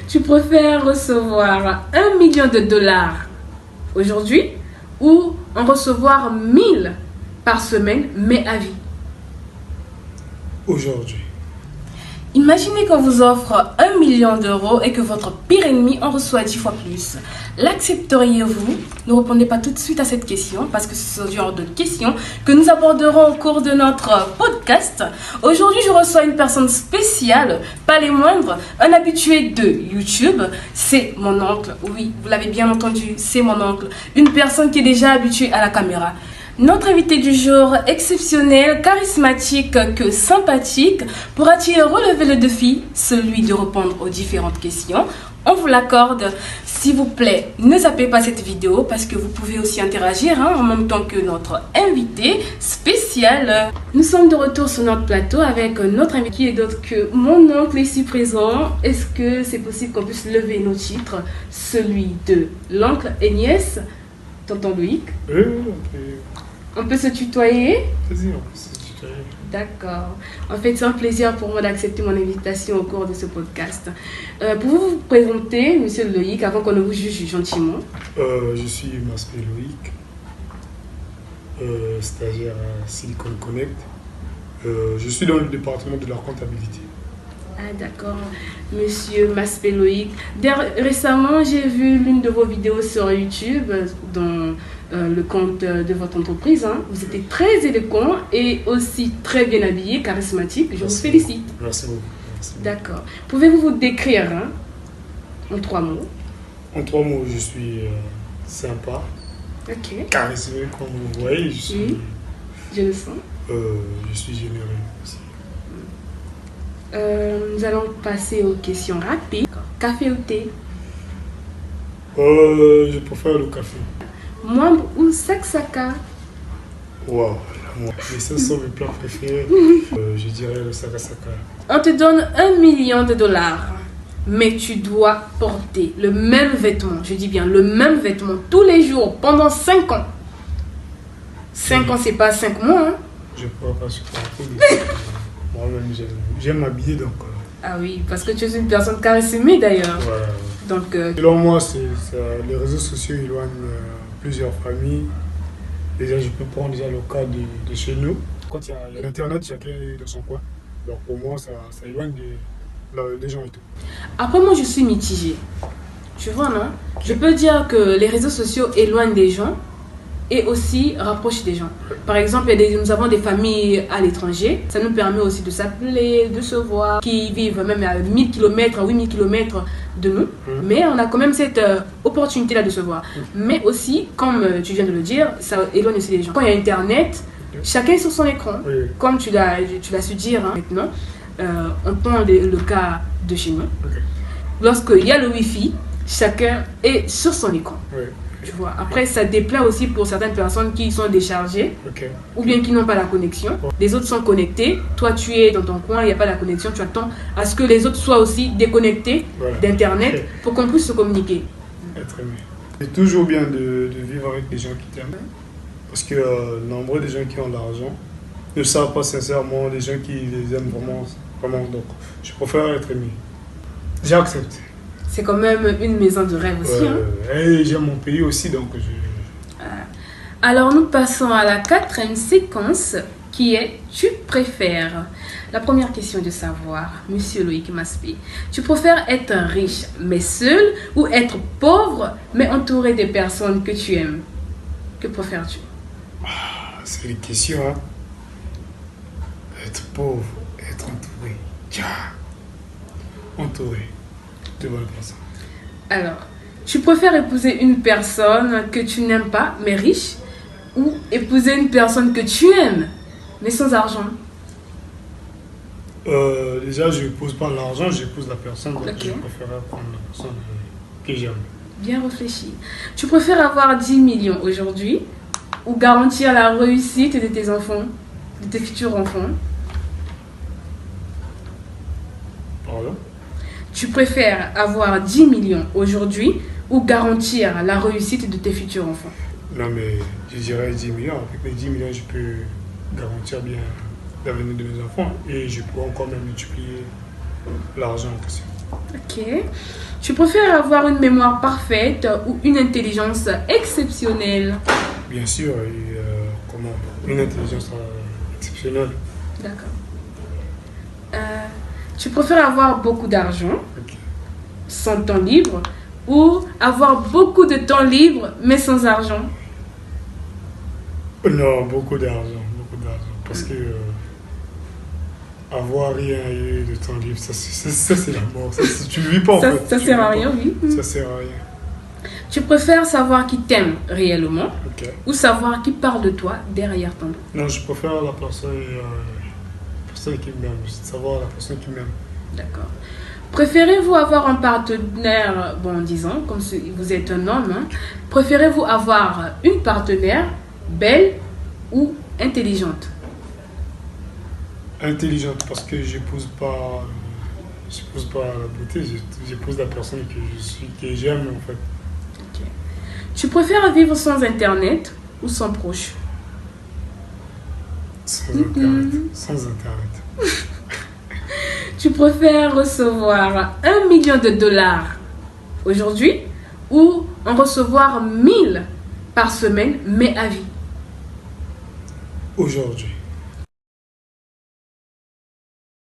Tu préfères recevoir 1 million de dollars aujourd'hui ou en recevoir 1000 par semaine, mais à vie? Aujourd'hui. Imaginez qu'on vous offre 1 million d'euros et que votre pire ennemi en reçoit 10 fois plus. L'accepteriez-vous? Ne répondez pas tout de suite à cette question parce que c'est ce genre de questions que nous aborderons au cours de notre podcast. Aujourd'hui, je reçois une personne spéciale, pas les moindres, un habitué de YouTube. C'est mon oncle. Oui, vous l'avez bien entendu, c'est mon oncle. Une personne qui est déjà habituée à la caméra. Notre invité du jour, exceptionnel, charismatique que sympathique, pourra-t-il relever le défi, celui de répondre aux différentes questions? On vous l'accorde. S'il vous plaît, ne zappez pas cette vidéo parce que vous pouvez aussi interagir en même temps que notre invité spécial. Nous sommes de retour sur notre plateau avec notre invité qui est d'autre que mon oncle ici présent. Est-ce que c'est possible qu'on puisse lever nos titres, celui de l'oncle et nièce, tonton Loïc? Oui, On peut se tutoyer? vas-y, on peut se tutoyer. D'accord. En fait, c'est un plaisir pour moi d'accepter mon invitation au cours de ce podcast. Pouvez-vous vous présenter, monsieur Loïc, avant qu'on ne vous juge gentiment? Je suis Maspé Loïc, stagiaire à Silicon Connect. Je suis dans le département de la comptabilité. Ah d'accord, monsieur Maspé Loïc. Récemment, j'ai vu l'une de vos vidéos sur YouTube dans le compte de votre entreprise. Vous étiez très éloquent et aussi très bien habillé, charismatique. Je vous félicite. Merci beaucoup. Merci beaucoup. D'accord. Pouvez-vous vous décrire en 3 mots? En 3 mots, je suis sympa, Ok. charismatique comme vous voyez. Oui, je le sens. Je suis généreux aussi. Nous allons passer aux questions rapides. Café ou thé? Je préfère le café. Mwambe ou saksaka? Waouh, moi, les ça sont mes plats préférés. Je dirais le sakasaka. On te donne 1 million de dollars, mais tu dois porter le même vêtement, je dis bien le même vêtement, tous les jours, pendant 5 ans. 5 ans, c'est pas 5 mois. Je ne pourrais pas supporter. Moi-même, j'aime m'habiller donc. Ah oui, parce que tu es une personne charismatique d'ailleurs. Voilà. Donc, Selon moi, les réseaux sociaux éloignent plusieurs familles. Déjà, je peux prendre déjà le cas de chez nous. Quand il y a l'Internet, chacun est dans son coin. Donc pour moi, ça éloigne des gens et tout. après, moi, je suis mitigée. Tu vois, non? Je peux dire que les réseaux sociaux éloignent des gens et aussi rapprochent des gens. Par exemple, nous avons des familles à l'étranger. Ça nous permet aussi de s'appeler, de se voir, qui vivent même à 1000 km, à 8000 km de nous. Mais on a quand même cette opportunité-là de se voir. Mais aussi, comme tu viens de le dire, ça éloigne aussi les gens. Quand il y a Internet, chacun est sur son écran. Oui. Comme tu l'as su dire maintenant, on prend le cas de chez nous. Okay. Lorsqu'il y a le Wi-Fi, chacun est sur son écran. Oui. Tu vois. Après, ça déplaît aussi pour certaines personnes qui sont déchargées Ok. ou bien qui n'ont pas la connexion. Les autres sont connectés. Toi, tu es dans ton coin, il n'y a pas la connexion. Tu attends à ce que les autres soient aussi déconnectés Voilà. d'Internet pour qu'on puisse se communiquer. Être aimé. C'est toujours bien de vivre avec des gens qui t'aiment. Parce que nombreux des gens qui ont de l'argent ne savent pas sincèrement des gens qui les aiment vraiment. Donc, je préfère être aimé. J'accepte. C'est quand même une maison de rêve aussi. Et j'aime mon pays aussi, donc je... Alors, nous passons à la 4e séquence qui est « Tu préfères ?» La première question de savoir, monsieur Loïc Maspé, tu préfères être riche mais seul ou être pauvre mais entouré des personnes que tu aimes? Que préfères-tu? C'est une question, hein. Être pauvre, être entouré. Tcha. Entouré de bonnes personnes. Alors, tu préfères épouser une personne que tu n'aimes pas mais riche ou épouser une personne que tu aimes mais sans argent? Déjà, je n'épouse pas l'argent, j'épouse la personne. Donc Ok. je préfère prendre la personne que j'aime. Bien réfléchi. Tu préfères avoir 10 millions aujourd'hui ou garantir la réussite de tes enfants, de tes futurs enfants? Pardon? Tu préfères avoir 10 millions aujourd'hui ou garantir la réussite de tes futurs enfants? Non, mais je dirais 10 millions. Avec les 10 millions, je peux garantir bien l'avenir de mes enfants et je peux encore même multiplier l'argent en question. Ok. Tu préfères avoir une mémoire parfaite ou une intelligence exceptionnelle? Bien sûr, et, une intelligence exceptionnelle. D'accord. Euh, Tu préfères avoir beaucoup d'argent Ok. sans temps libre ou avoir beaucoup de temps libre mais sans argent? Non, beaucoup d'argent, beaucoup d'argent. Parce que avoir rien et de temps libre, ça, c'est la mort. Ça, tu ne vis pas en Ça, fait. ça Tu sert vis à pas. rien, oui. Ça sert à rien. Tu préfères savoir qui t'aime réellement Ok. ou savoir qui parle de toi derrière ton dos? Non, je préfère la personne qui m'aime. Savoir la personne qui m'aime. D'accord. Préférez-vous avoir un partenaire, bon, disons, comme si vous êtes un homme, hein, préférez-vous avoir une partenaire belle ou intelligente? Intelligente, parce que j'épouse pas la beauté, j'épouse la personne que j'aime en fait. Ok. Tu préfères vivre sans Internet ou sans proche? Sans internet. Sans internet. Tu préfères recevoir 1 million de dollars aujourd'hui ou en recevoir 1000 par semaine, mais à vie? Aujourd'hui.